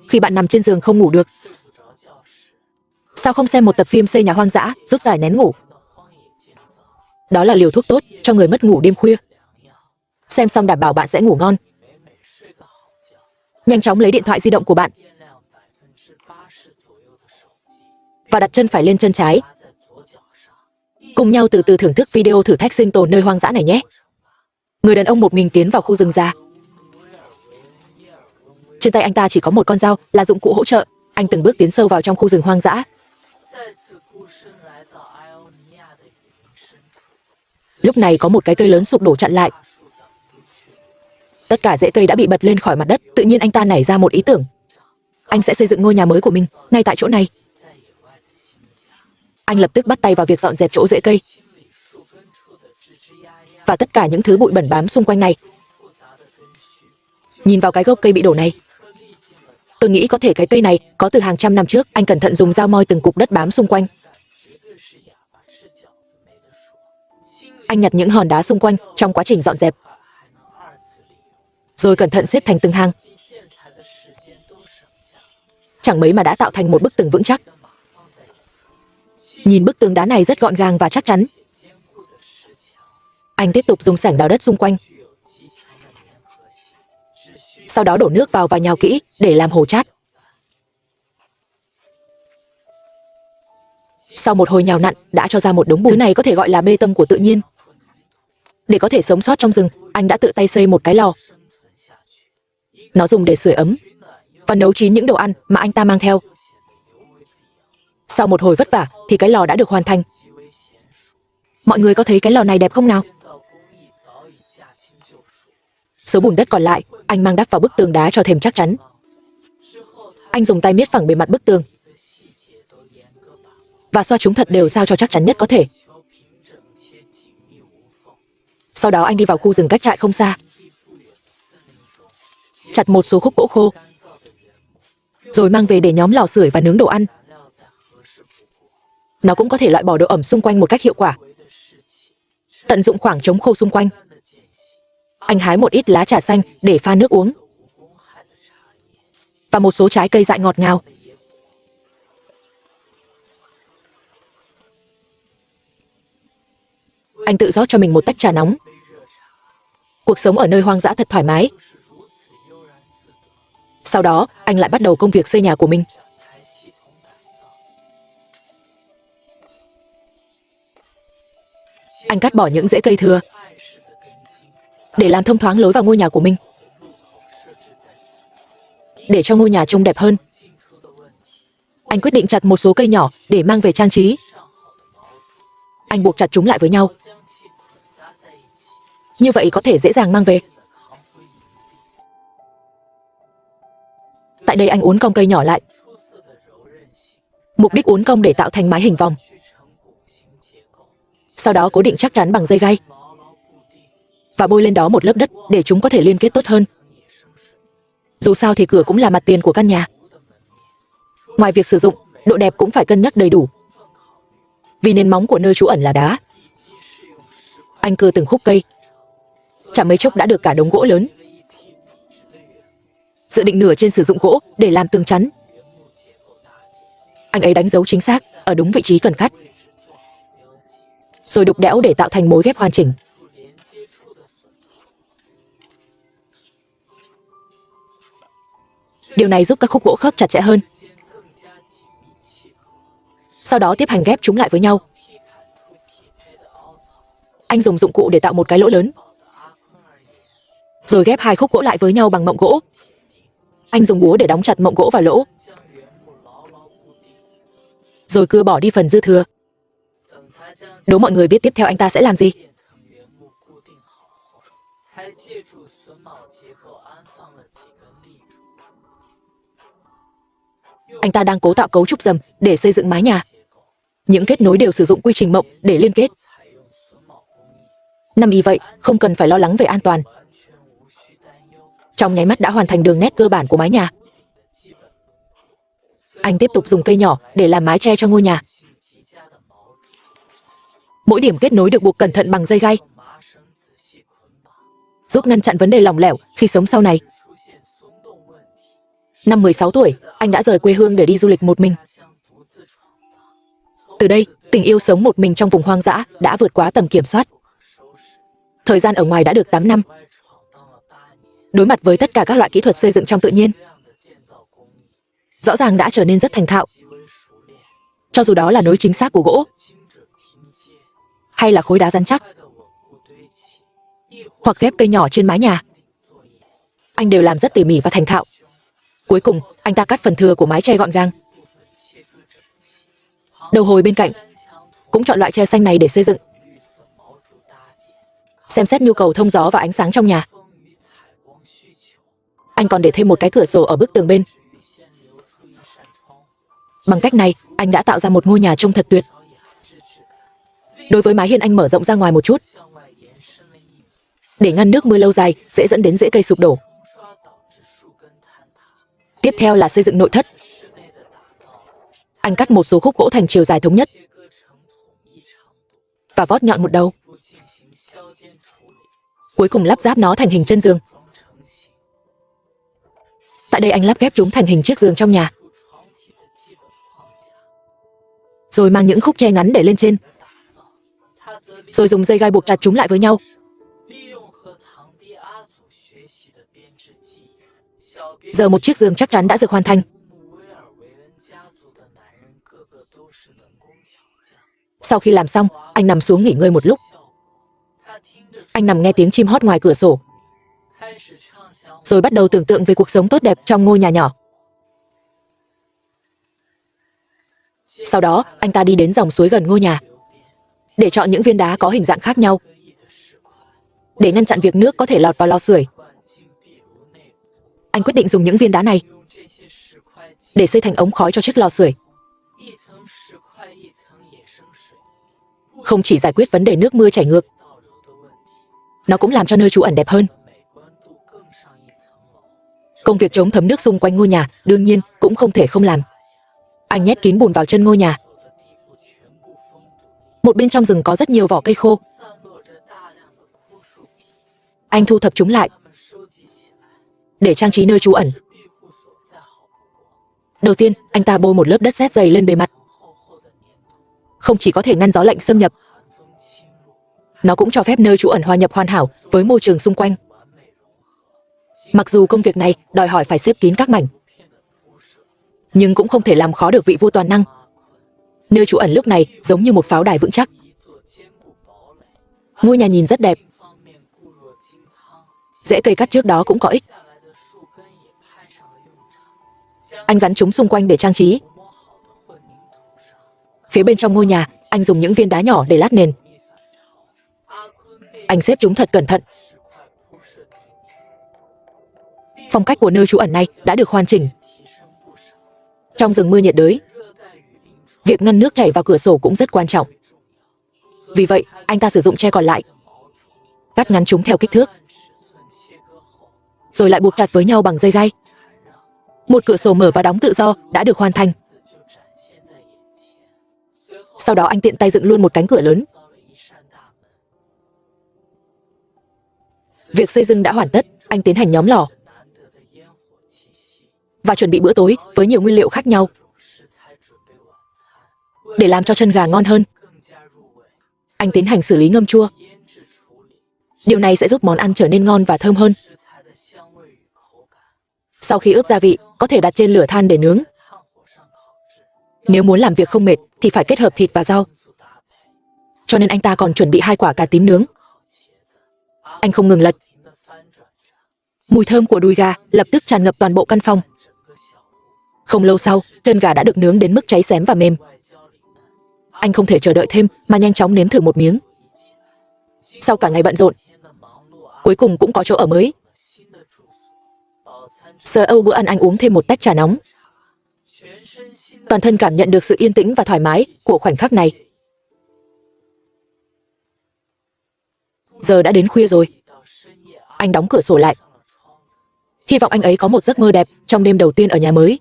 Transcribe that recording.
Khi bạn nằm trên giường không ngủ được, sao không xem một tập phim xây nhà hoang dã giúp giải nén ngủ? Đó là liều thuốc tốt cho người mất ngủ đêm khuya. Xem xong đảm bảo bạn sẽ ngủ ngon. Nhanh chóng lấy điện thoại di động của bạn và đặt chân phải lên chân trái. Cùng nhau từ từ thưởng thức video thử thách sinh tồn nơi hoang dã này nhé. Người đàn ông một mình tiến vào khu rừng già. Trên tay anh ta chỉ có một con dao là dụng cụ hỗ trợ. Anh từng bước tiến sâu vào trong khu rừng hoang dã. Lúc này có một cái cây lớn sụp đổ chặn lại. Tất cả rễ cây đã bị bật lên khỏi mặt đất. Tự nhiên anh ta nảy ra một ý tưởng. Anh sẽ xây dựng ngôi nhà mới của mình ngay tại chỗ này. Anh lập tức bắt tay vào việc dọn dẹp chỗ rễ cây và tất cả những thứ bụi bẩn bám xung quanh này. Nhìn vào cái gốc cây bị đổ này, tôi nghĩ có thể cái cây này có từ hàng trăm năm trước. Anh cẩn thận dùng dao moi từng cục đất bám xung quanh. Anh nhặt những hòn đá xung quanh trong quá trình dọn dẹp, rồi cẩn thận xếp thành từng hàng. Chẳng mấy mà đã tạo thành một bức tường vững chắc. Nhìn bức tường đá này rất gọn gàng và chắc chắn. Anh tiếp tục dùng xẻng đào đất xung quanh. Sau đó đổ nước vào và nhào kỹ để làm hồ chát. Sau một hồi nhào nặn đã cho ra một đống bùn. Thứ này có thể gọi là bê tông của tự nhiên. Để có thể sống sót trong rừng, anh đã tự tay xây một cái lò. Nó dùng để sưởi ấm và nấu chín những đồ ăn mà anh ta mang theo. Sau một hồi vất vả thì cái lò đã được hoàn thành. Mọi người có thấy cái lò này đẹp không nào? Số bùn đất còn lại, anh mang đắp vào bức tường đá cho thêm chắc chắn. Anh dùng tay miết phẳng bề mặt bức tường và xoa chúng thật đều sao cho chắc chắn nhất có thể. Sau đó anh đi vào khu rừng cách trại không xa, chặt một số khúc gỗ khô, rồi mang về để nhóm lò sưởi và nướng đồ ăn. Nó cũng có thể loại bỏ độ ẩm xung quanh một cách hiệu quả. Tận dụng khoảng trống khô xung quanh. Anh hái một ít lá trà xanh để pha nước uống và một số trái cây dại ngọt ngào. Anh tự rót cho mình một tách trà nóng. Cuộc sống ở nơi hoang dã thật thoải mái. Sau đó, anh lại bắt đầu công việc xây nhà của mình. Anh cắt bỏ những rễ cây thừa để làm thông thoáng lối vào ngôi nhà của mình. Để cho ngôi nhà trông đẹp hơn, anh quyết định chặt một số cây nhỏ để mang về trang trí. Anh buộc chặt chúng lại với nhau. Như vậy có thể dễ dàng mang về. Tại đây anh uốn cong cây nhỏ lại. Mục đích uốn cong để tạo thành mái hình vòng. Sau đó cố định chắc chắn bằng dây gai và bôi lên đó một lớp đất để chúng có thể liên kết tốt hơn. Dù sao thì cửa cũng là mặt tiền của căn nhà. Ngoài việc sử dụng, độ đẹp cũng phải cân nhắc đầy đủ. Vì nền móng của nơi trú ẩn là đá. Anh cưa từng khúc cây. Chẳng mấy chốc đã được cả đống gỗ lớn. Dự định nửa trên sử dụng gỗ để làm tường chắn. Anh ấy đánh dấu chính xác ở đúng vị trí cần cắt, rồi đục đẽo để tạo thành mối ghép hoàn chỉnh. Điều này giúp các khúc gỗ khớp chặt chẽ hơn. Sau đó tiếp hành ghép chúng lại với nhau. Anh dùng dụng cụ để tạo một cái lỗ lớn, rồi ghép hai khúc gỗ lại với nhau bằng mộng gỗ. Anh dùng búa để đóng chặt mộng gỗ vào lỗ, rồi cưa bỏ đi phần dư thừa. Đố mọi người biết tiếp theo anh ta sẽ làm gì? Anh ta đang cố tạo cấu trúc rầm để xây dựng mái nhà. Những kết nối đều sử dụng quy trình mộng để liên kết. Nằm y vậy, không cần phải lo lắng về an toàn. Trong nháy mắt đã hoàn thành đường nét cơ bản của mái nhà. Anh tiếp tục dùng cây nhỏ để làm mái che cho ngôi nhà. Mỗi điểm kết nối được buộc cẩn thận bằng dây gai, giúp ngăn chặn vấn đề lỏng lẻo khi sống sau này. Năm 16 tuổi, anh đã rời quê hương để đi du lịch một mình. Từ đây, tình yêu sống một mình trong vùng hoang dã đã vượt quá tầm kiểm soát. Thời gian ở ngoài đã được 8 năm. Đối mặt với tất cả các loại kỹ thuật xây dựng trong tự nhiên, rõ ràng đã trở nên rất thành thạo. Cho dù đó là nối chính xác của gỗ, hay là khối đá rắn chắc, hoặc ghép cây nhỏ trên mái nhà, anh đều làm rất tỉ mỉ và thành thạo. Cuối cùng, anh ta cắt phần thừa của mái che gọn gàng. Đầu hồi bên cạnh cũng chọn loại tre xanh này để xây dựng. Xem xét nhu cầu thông gió và ánh sáng trong nhà, anh còn để thêm một cái cửa sổ ở bức tường bên. Bằng cách này, anh đã tạo ra một ngôi nhà trông thật tuyệt. Đối với mái hiên, anh mở rộng ra ngoài một chút để ngăn nước mưa lâu dài dễ dẫn đến rễ cây sụp đổ. Tiếp theo là xây dựng nội thất. Anh cắt một số khúc gỗ thành chiều dài thống nhất và vót nhọn một đầu. Cuối cùng lắp ráp nó thành hình chân giường. Tại đây anh lắp ghép chúng thành hình chiếc giường trong nhà, rồi mang những khúc tre ngắn để lên trên, rồi dùng dây gai buộc chặt chúng lại với nhau. Giờ một chiếc giường chắc chắn đã được hoàn thành. Sau khi làm xong, anh nằm xuống nghỉ ngơi một lúc. Anh nằm nghe tiếng chim hót ngoài cửa sổ, rồi bắt đầu tưởng tượng về cuộc sống tốt đẹp trong ngôi nhà nhỏ. Sau đó, anh ta đi đến dòng suối gần ngôi nhà để chọn những viên đá có hình dạng khác nhau để ngăn chặn việc nước có thể lọt vào lò sưởi. Anh quyết định dùng những viên đá này để xây thành ống khói cho chiếc lò sưởi. Không chỉ giải quyết vấn đề nước mưa chảy ngược, nó cũng làm cho nơi trú ẩn đẹp hơn. Công việc chống thấm nước xung quanh ngôi nhà đương nhiên cũng không thể không làm. Anh nhét kín bùn vào chân ngôi nhà. Một bên trong rừng có rất nhiều vỏ cây khô. Anh thu thập chúng lại để trang trí nơi trú ẩn. Đầu tiên, anh ta bôi một lớp đất sét dày lên bề mặt. Không chỉ có thể ngăn gió lạnh xâm nhập, nó cũng cho phép nơi trú ẩn hòa nhập hoàn hảo với môi trường xung quanh. Mặc dù công việc này đòi hỏi phải xếp kín các mảnh, nhưng cũng không thể làm khó được vị vua toàn năng. Nơi trú ẩn lúc này giống như một pháo đài vững chắc. Ngôi nhà nhìn rất đẹp. Rễ cây cắt trước đó cũng có ích. Anh gắn chúng xung quanh để trang trí. Phía bên trong ngôi nhà, anh dùng những viên đá nhỏ để lát nền. Anh xếp chúng thật cẩn thận. Phong cách của nơi trú ẩn này đã được hoàn chỉnh. Trong rừng mưa nhiệt đới, việc ngăn nước chảy vào cửa sổ cũng rất quan trọng. Vì vậy, anh ta sử dụng tre còn lại, cắt ngắn chúng theo kích thước, rồi lại buộc chặt với nhau bằng dây gai. Một cửa sổ mở và đóng tự do đã được hoàn thành. Sau đó anh tiện tay dựng luôn một cánh cửa lớn. Việc xây dựng đã hoàn tất, anh tiến hành nhóm lò và chuẩn bị bữa tối với nhiều nguyên liệu khác nhau để làm cho chân gà ngon hơn. Anh tiến hành xử lý ngâm chua. Điều này sẽ giúp món ăn trở nên ngon và thơm hơn. Sau khi ướp gia vị, có thể đặt trên lửa than để nướng. Nếu muốn làm việc không mệt thì phải kết hợp thịt và rau. Cho nên anh ta còn chuẩn bị 2 quả cà tím nướng. Anh không ngừng lật. Mùi thơm của đùi gà lập tức tràn ngập toàn bộ căn phòng. Không lâu sau, chân gà đã được nướng đến mức cháy xém và mềm. Anh không thể chờ đợi thêm mà nhanh chóng nếm thử một miếng. Sau cả ngày bận rộn, cuối cùng cũng có chỗ ở mới. Giờ Âu bữa ăn anh uống thêm một tách trà nóng. Toàn thân cảm nhận được sự yên tĩnh và thoải mái của khoảnh khắc này. Giờ đã đến khuya rồi. Anh đóng cửa sổ lại. Hy vọng anh ấy có một giấc mơ đẹp trong đêm đầu tiên ở nhà mới.